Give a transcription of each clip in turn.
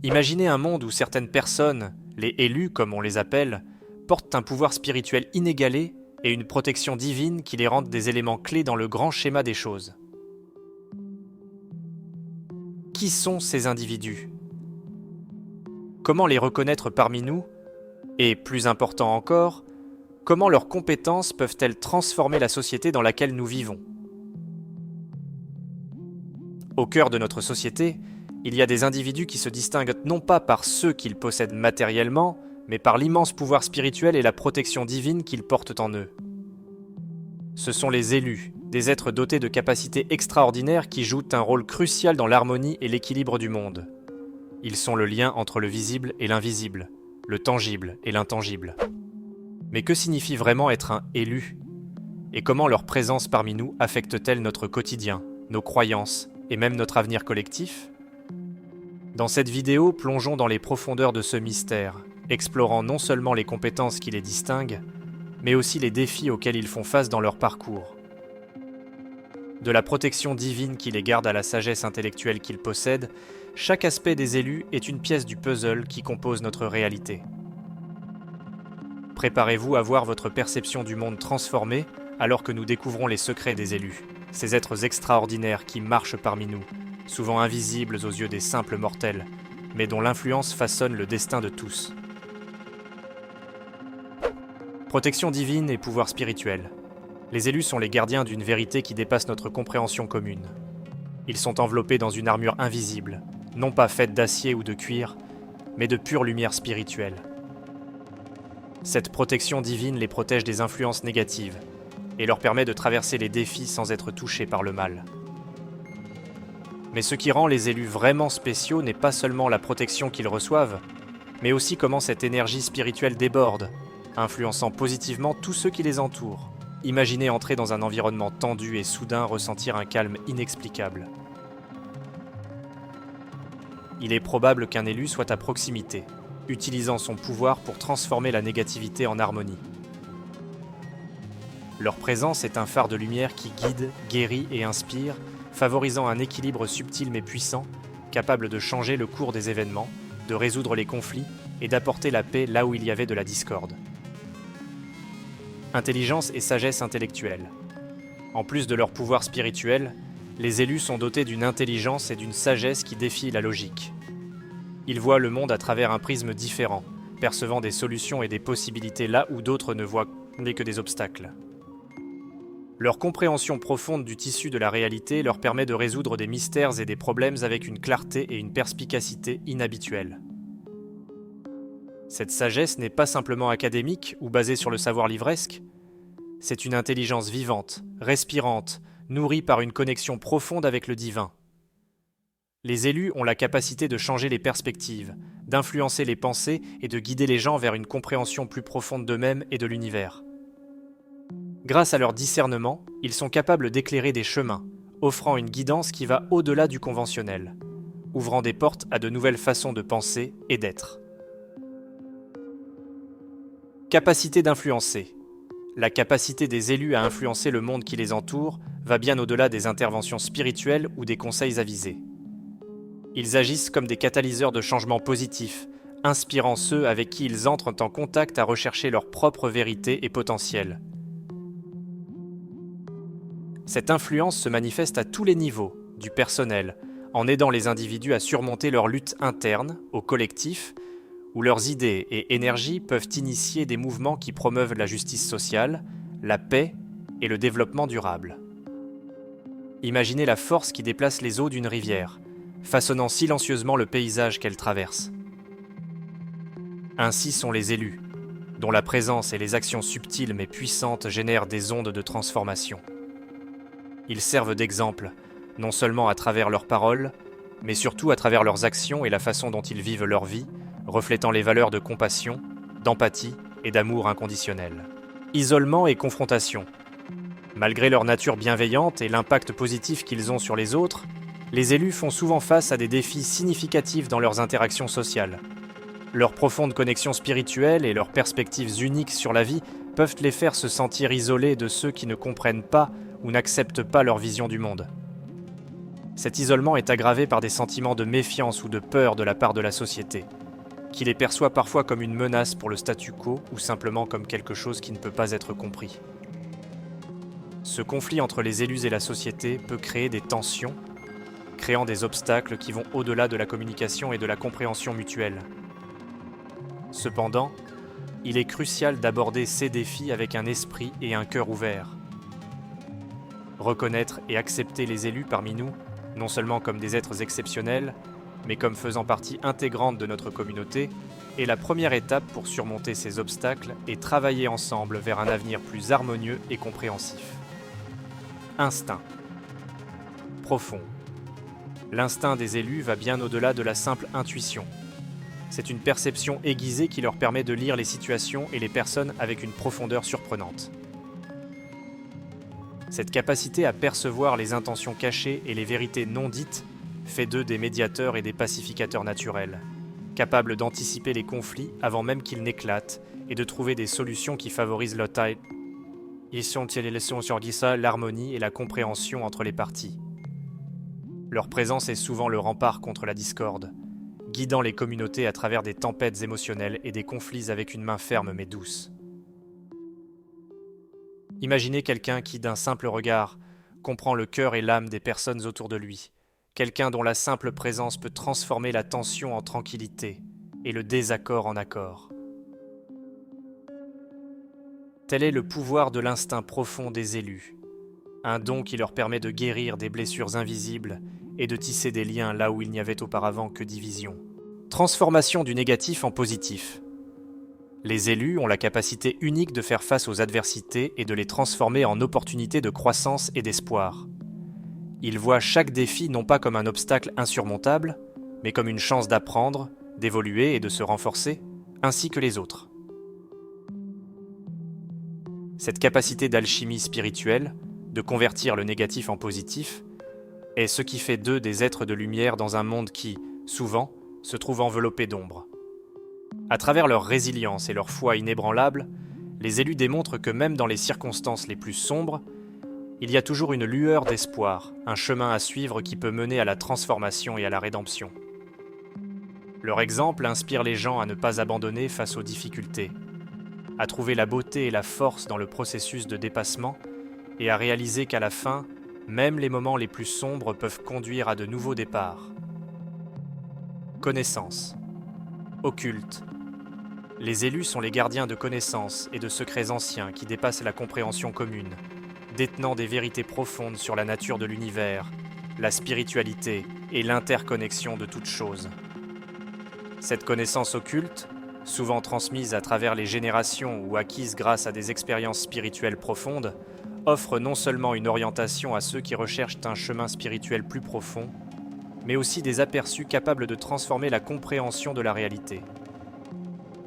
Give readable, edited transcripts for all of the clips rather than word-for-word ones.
Imaginez un monde où certaines personnes, les élus comme on les appelle, portent un pouvoir spirituel inégalé et une protection divine qui les rendent des éléments clés dans le grand schéma des choses. Qui sont ces individus? Comment les reconnaître parmi nous? Et, plus important encore, comment leurs compétences peuvent-elles transformer la société dans laquelle nous vivons? Au cœur de notre société, il y a des individus qui se distinguent non pas par ceux qu'ils possèdent matériellement, mais par l'immense pouvoir spirituel et la protection divine qu'ils portent en eux. Ce sont les élus, des êtres dotés de capacités extraordinaires qui jouent un rôle crucial dans l'harmonie et l'équilibre du monde. Ils sont le lien entre le visible et l'invisible, le tangible et l'intangible. Mais que signifie vraiment être un élu? Et comment leur présence parmi nous affecte-t-elle notre quotidien, nos croyances et même notre avenir collectif? Dans cette vidéo, plongeons dans les profondeurs de ce mystère, explorant non seulement les compétences qui les distinguent, mais aussi les défis auxquels ils font face dans leur parcours. De la protection divine qui les garde à la sagesse intellectuelle qu'ils possèdent, chaque aspect des élus est une pièce du puzzle qui compose notre réalité. Préparez-vous à voir votre perception du monde transformée alors que nous découvrons les secrets des élus, ces êtres extraordinaires qui marchent parmi nous, souvent invisibles aux yeux des simples mortels, mais dont l'influence façonne le destin de tous. Protection divine et pouvoir spirituel. Les élus sont les gardiens d'une vérité qui dépasse notre compréhension commune. Ils sont enveloppés dans une armure invisible, non pas faite d'acier ou de cuir, mais de pure lumière spirituelle. Cette protection divine les protège des influences négatives et leur permet de traverser les défis sans être touchés par le mal. Mais ce qui rend les élus vraiment spéciaux n'est pas seulement la protection qu'ils reçoivent, mais aussi comment cette énergie spirituelle déborde, influençant positivement tous ceux qui les entourent. Imaginez entrer dans un environnement tendu et soudain ressentir un calme inexplicable. Il est probable qu'un élu soit à proximité, utilisant son pouvoir pour transformer la négativité en harmonie. Leur présence est un phare de lumière qui guide, guérit et inspire, favorisant un équilibre subtil mais puissant, capable de changer le cours des événements, de résoudre les conflits et d'apporter la paix là où il y avait de la discorde. Intelligence et sagesse intellectuelle. En plus de leur pouvoir spirituel, les élus sont dotés d'une intelligence et d'une sagesse qui défient la logique. Ils voient le monde à travers un prisme différent, percevant des solutions et des possibilités là où d'autres ne voient que des obstacles. Leur compréhension profonde du tissu de la réalité leur permet de résoudre des mystères et des problèmes avec une clarté et une perspicacité inhabituelles. Cette sagesse n'est pas simplement académique ou basée sur le savoir livresque, c'est une intelligence vivante, respirante, nourrie par une connexion profonde avec le divin. Les élus ont la capacité de changer les perspectives, d'influencer les pensées et de guider les gens vers une compréhension plus profonde d'eux-mêmes et de l'univers. Grâce à leur discernement, ils sont capables d'éclairer des chemins, offrant une guidance qui va au-delà du conventionnel, ouvrant des portes à de nouvelles façons de penser et d'être. Capacité d'influencer. La capacité des élus à influencer le monde qui les entoure va bien au-delà des interventions spirituelles ou des conseils avisés. Ils agissent comme des catalyseurs de changements positifs, inspirant ceux avec qui ils entrent en contact à rechercher leur propre vérité et potentiel. Cette influence se manifeste à tous les niveaux, du personnel, en aidant les individus à surmonter leurs luttes internes, au collectif, où leurs idées et énergies peuvent initier des mouvements qui promeuvent la justice sociale, la paix et le développement durable. Imaginez la force qui déplace les eaux d'une rivière, façonnant silencieusement le paysage qu'elle traverse. Ainsi sont les élus, dont la présence et les actions subtiles mais puissantes génèrent des ondes de transformation. Ils servent d'exemple, non seulement à travers leurs paroles, mais surtout à travers leurs actions et la façon dont ils vivent leur vie, reflétant les valeurs de compassion, d'empathie et d'amour inconditionnel. Isolement et confrontation. Malgré leur nature bienveillante et l'impact positif qu'ils ont sur les autres, les élus font souvent face à des défis significatifs dans leurs interactions sociales. Leur profonde connexion spirituelle et leurs perspectives uniques sur la vie peuvent les faire se sentir isolés de ceux qui ne comprennent pas ou n'acceptent pas leur vision du monde. Cet isolement est aggravé par des sentiments de méfiance ou de peur de la part de la société, qui les perçoit parfois comme une menace pour le statu quo ou simplement comme quelque chose qui ne peut pas être compris. Ce conflit entre les élus et la société peut créer des tensions, créant des obstacles qui vont au-delà de la communication et de la compréhension mutuelle. Cependant, il est crucial d'aborder ces défis avec un esprit et un cœur ouverts. Reconnaître et accepter les élus parmi nous, non seulement comme des êtres exceptionnels, mais comme faisant partie intégrante de notre communauté, est la première étape pour surmonter ces obstacles et travailler ensemble vers un avenir plus harmonieux et compréhensif. Instinct. Profond. L'instinct des élus va bien au-delà de la simple intuition. C'est une perception aiguisée qui leur permet de lire les situations et les personnes avec une profondeur surprenante. Cette capacité à percevoir les intentions cachées et les vérités non dites fait d'eux des médiateurs et des pacificateurs naturels, capables d'anticiper les conflits avant même qu'ils n'éclatent et de trouver des solutions qui favorisent l'harmonie et la compréhension entre les parties. Leur présence est souvent le rempart contre la discorde, guidant les communautés à travers des tempêtes émotionnelles et des conflits avec une main ferme mais douce. Imaginez quelqu'un qui, d'un simple regard, comprend le cœur et l'âme des personnes autour de lui, quelqu'un dont la simple présence peut transformer la tension en tranquillité et le désaccord en accord. Tel est le pouvoir de l'instinct profond des élus, un don qui leur permet de guérir des blessures invisibles et de tisser des liens là où il n'y avait auparavant que division. Transformation du négatif en positif. Les élus ont la capacité unique de faire face aux adversités et de les transformer en opportunités de croissance et d'espoir. Ils voient chaque défi non pas comme un obstacle insurmontable, mais comme une chance d'apprendre, d'évoluer et de se renforcer, ainsi que les autres. Cette capacité d'alchimie spirituelle, de convertir le négatif en positif, est ce qui fait d'eux des êtres de lumière dans un monde qui, souvent, se trouve enveloppé d'ombre. À travers leur résilience et leur foi inébranlable, les élus démontrent que même dans les circonstances les plus sombres, il y a toujours une lueur d'espoir, un chemin à suivre qui peut mener à la transformation et à la rédemption. Leur exemple inspire les gens à ne pas abandonner face aux difficultés, à trouver la beauté et la force dans le processus de dépassement et à réaliser qu'à la fin, même les moments les plus sombres peuvent conduire à de nouveaux départs. Connaissance. Occulte. Les élus sont les gardiens de connaissances et de secrets anciens qui dépassent la compréhension commune, détenant des vérités profondes sur la nature de l'univers, la spiritualité et l'interconnexion de toutes choses. Cette connaissance occulte, souvent transmise à travers les générations ou acquise grâce à des expériences spirituelles profondes, offre non seulement une orientation à ceux qui recherchent un chemin spirituel plus profond, mais aussi des aperçus capables de transformer la compréhension de la réalité.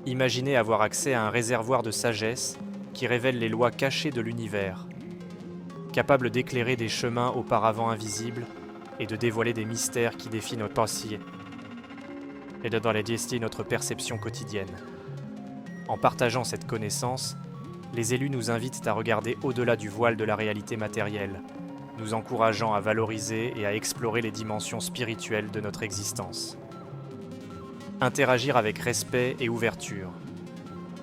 Imaginez avoir accès à un réservoir de sagesse qui révèle les lois cachées de l'univers, capable d'éclairer des chemins auparavant invisibles et de dévoiler des mystères qui défient notre pensée et de dans les destiner notre perception quotidienne. En partageant cette connaissance, les élus nous invitent à regarder au-delà du voile de la réalité matérielle, nous encourageant à valoriser et à explorer les dimensions spirituelles de notre existence. Interagir avec respect et ouverture.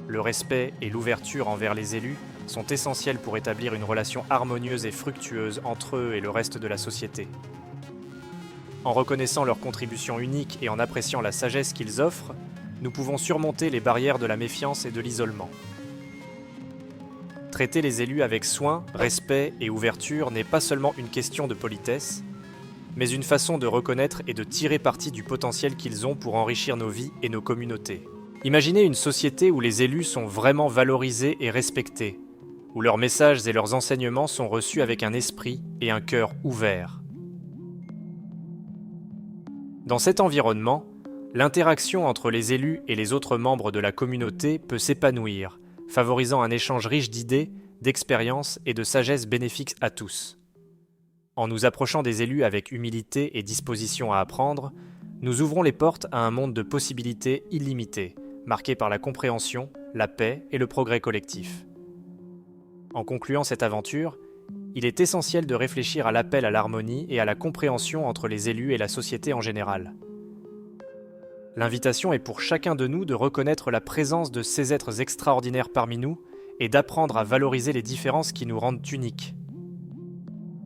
Le respect et l'ouverture envers les élus sont essentiels pour établir une relation harmonieuse et fructueuse entre eux et le reste de la société. En reconnaissant leur contribution unique et en appréciant la sagesse qu'ils offrent, nous pouvons surmonter les barrières de la méfiance et de l'isolement. Traiter les élus avec soin, respect et ouverture n'est pas seulement une question de politesse, mais une façon de reconnaître et de tirer parti du potentiel qu'ils ont pour enrichir nos vies et nos communautés. Imaginez une société où les élus sont vraiment valorisés et respectés, où leurs messages et leurs enseignements sont reçus avec un esprit et un cœur ouverts. Dans cet environnement, l'interaction entre les élus et les autres membres de la communauté peut s'épanouir, favorisant un échange riche d'idées, d'expériences et de sagesse bénéfiques à tous. En nous approchant des élus avec humilité et disposition à apprendre, nous ouvrons les portes à un monde de possibilités illimitées, marqué par la compréhension, la paix et le progrès collectif. En concluant cette aventure, il est essentiel de réfléchir à l'appel à l'harmonie et à la compréhension entre les élus et la société en général. L'invitation est pour chacun de nous de reconnaître la présence de ces êtres extraordinaires parmi nous et d'apprendre à valoriser les différences qui nous rendent uniques.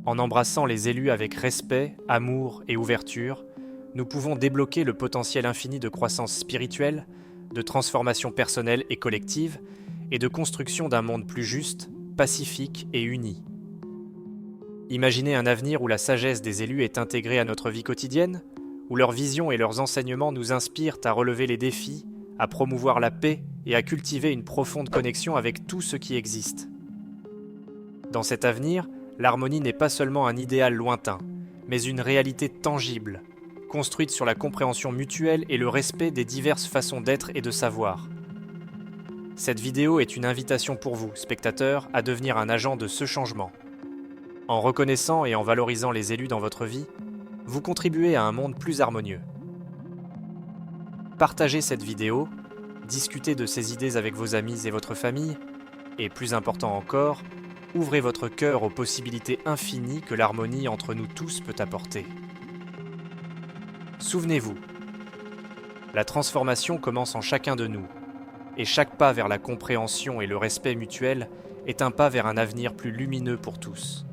En embrassant les élus avec respect, amour et ouverture, nous pouvons débloquer le potentiel infini de croissance spirituelle, de transformation personnelle et collective, et de construction d'un monde plus juste, pacifique et uni. Imaginez un avenir où la sagesse des élus est intégrée à notre vie quotidienne, où leurs visions et leurs enseignements nous inspirent à relever les défis, à promouvoir la paix et à cultiver une profonde connexion avec tout ce qui existe. Dans cet avenir, l'harmonie n'est pas seulement un idéal lointain, mais une réalité tangible, construite sur la compréhension mutuelle et le respect des diverses façons d'être et de savoir. Cette vidéo est une invitation pour vous, spectateurs, à devenir un agent de ce changement. En reconnaissant et en valorisant les élus dans votre vie, vous contribuez à un monde plus harmonieux. Partagez cette vidéo, discutez de ces idées avec vos amis et votre famille, et plus important encore, ouvrez votre cœur aux possibilités infinies que l'harmonie entre nous tous peut apporter. Souvenez-vous, la transformation commence en chacun de nous, et chaque pas vers la compréhension et le respect mutuel est un pas vers un avenir plus lumineux pour tous.